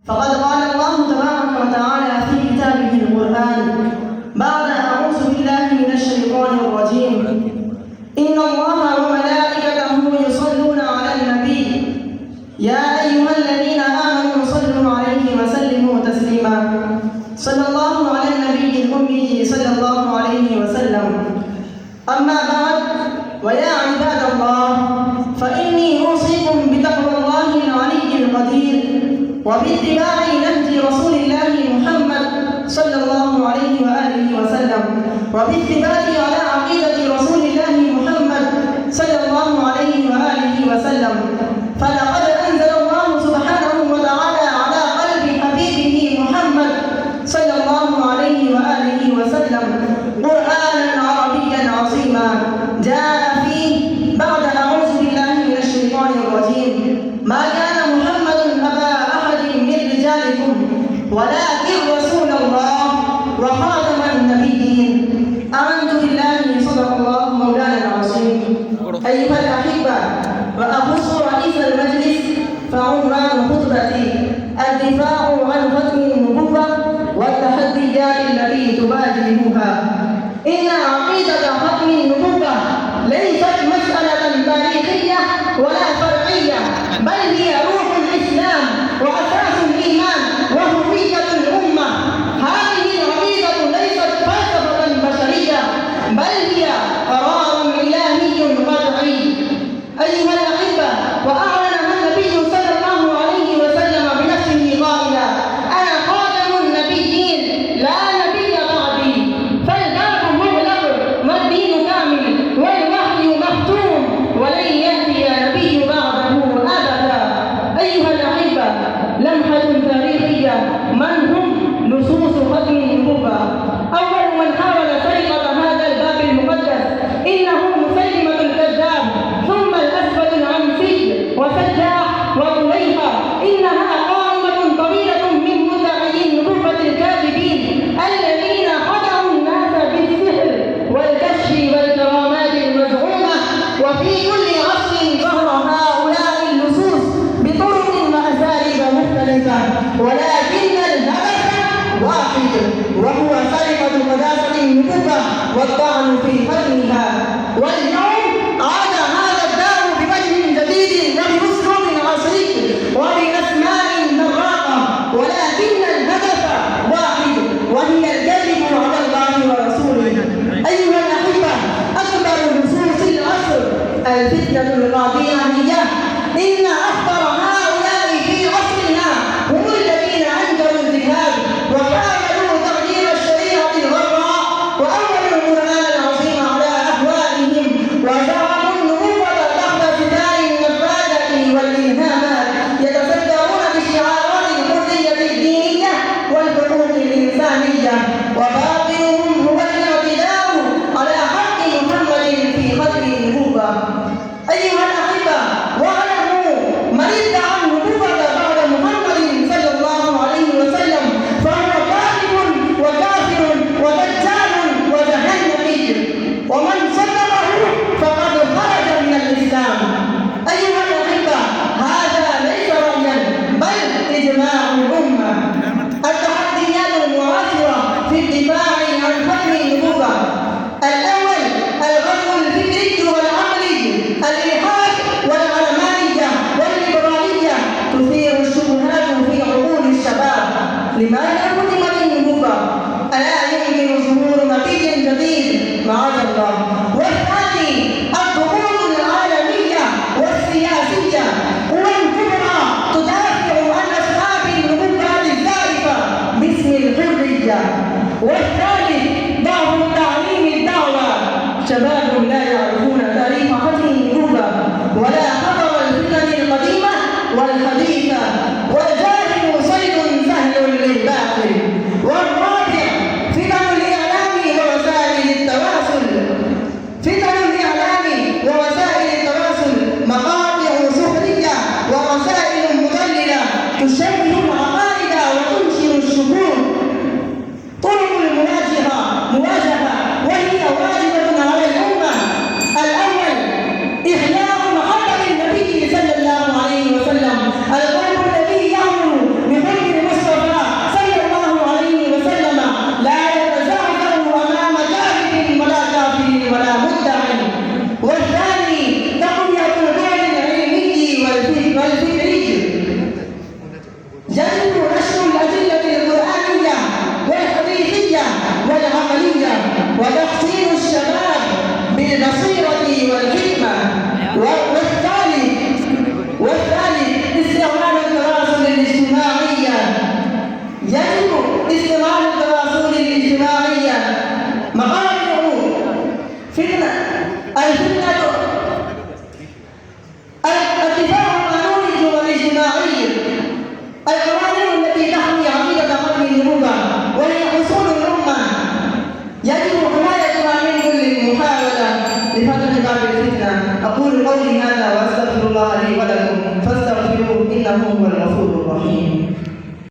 فقد قال الله تبارك وتعالى في كتابه القرآن بعد أعوذ بالله من الشيطان الرجيم إن الله وملائكته يصلون على النبي يا أيها الذين آمنوا صلوا عليه وسلموا تسليما صلى الله على النبي الأمي صلى الله عليه وسلم أما بعد ويا عباد الله فإني أوصيكم بتقوى الله العلي القدير وباتباع نهج رسول الله محمد صلى الله عليه وآله وسلم وبالثبات على عقيدة رسول الله محمد صلى الله عليه وآله وسلم فلقد أنزل الله سبحانه وتعالى على قلب حبيبه محمد صلى الله عليه وآله وسلم قرآنا عربيا عظيما جاء فيه بعد أعوذ بالله من الشيطان الرجيم ما كان محمد أبا أحد من رجالكم ولكن رسول الله وخاتم النبيين آمنت بالله صدق الله مولانا العظيم. أيها الأحبة وأخص رئيس المجلس فعنوان خطبتي الدفاع عن ختم النبوة والتحديات التي تواجهها. إن عقيدة ختم النبوة ليست مسألة تاريخية ولا فرعية بل هي روح الإسلام وأساس الإيمان وهوية الأمة. هذه العقيدة ليست فلسفة بشرية بل هي قرار إلهي قطعي. أيها الأحبة وأعلنها النبي صلى الله عليه وسلم بنفسه قائلا أنا خاتم النبيين لا نبي بعدي فالباب مغلق والدين كامل والوحي مختوم ولن يأتي نبي بعده أبدا. أيها الأحبة لمحة تاريخية من هم نصوص ختم النبوة. أول من حاول سرقة هذا الباب المقدس إنه مسيلمة الكذاب ثم الأسود العنسي وسجاح وطليحة. إنها قائمة طويلة من مدعي النبوة الكاذبين الذين خدعوا الناس بالسحر والكشف والكرامات المزعومة. وفي كل عصر ظهر هؤلاء اللصوص بطرق وأساليب مختلفة ولكن الهدف واحد وهو سرقة قداسة النبوة والطعن في ختمها. واليوم عاد هذا الداء بوجه جديد وبأسلوب عصري وبأسماء براقة ولكن الهدف واحد وهي الكذب على الله ورسوله. أيها الأحبة أكبر نصوص العصر الفتنة القاديانية. إن أخطر هؤلاء في عصرنا هم الذين أنكروا الجهاد وحاولوا تغيير الشريعة الغراء وأولوا القرآن العظيم على أهوائهم وجعلوا النبوة تحت ستار النفاذة والإلهامات يتصدرون بشعارات الحرية الدينية والحقوق الإنسانية وباطلهم هو الاعتداء على حق محمد في ختم النبوة. أيها الأحبة واعلموا من ادعى النبوة بعد محمد صلى الله عليه وسلم فهو كاذب وكافر ودجال وجهنمي ومن صدقه فقد خرج من الإسلام. أيها الأحبة هذا ليس رأيا بل إجماع الأمة. التحديات المعاصرة في الدفاع عن ختم النبوة. الأول الغزو الفكري والعقلي الإلحاد والعلمانية والليبرالية تثير الشبهات في عقول الشباب. لماذا ختمت النبوة؟ ألا يمكن ظهور نبي جديد معاذ الله. والثاني الضغوط العالمية والسياسية والكبرى تدافع عن أصحاب النبوة الزائفة باسم الحرية. والثالث ضعف تعليم الدعوة. شباب لا يعرفون تاريخ ختم النبوة ولا خبر الفتن القديمة والحديثة والجاهل صيد سهل للباطل. والرابع فتن الإعلام ووسائل التواصل. فتن الإعلام ووسائل التواصل مقاطع سخرية ورسائل مضللة تشوه العقائد وتنشر الشكوك. طرق المناقشة يجب نشر الأدلة القرآنية والحديثية والعملية وتحصين الشباب بالبصيرة والحكمة. والثالث استعمال التواصل الاجتماعي. يجب استعمال التواصل الاجتماعي. مقاطع الفتنة الدفاع عن قانون الجمل الاجتماعي، القوانين التي تحمي عقيدة قلب النبوة وهي أصول الأمة، يجب حمايتها من كل محاولة لفتح باب الفتنة. أقول قولي هذا وأستغفر الله لي ولكم فاستغفروه إنه هو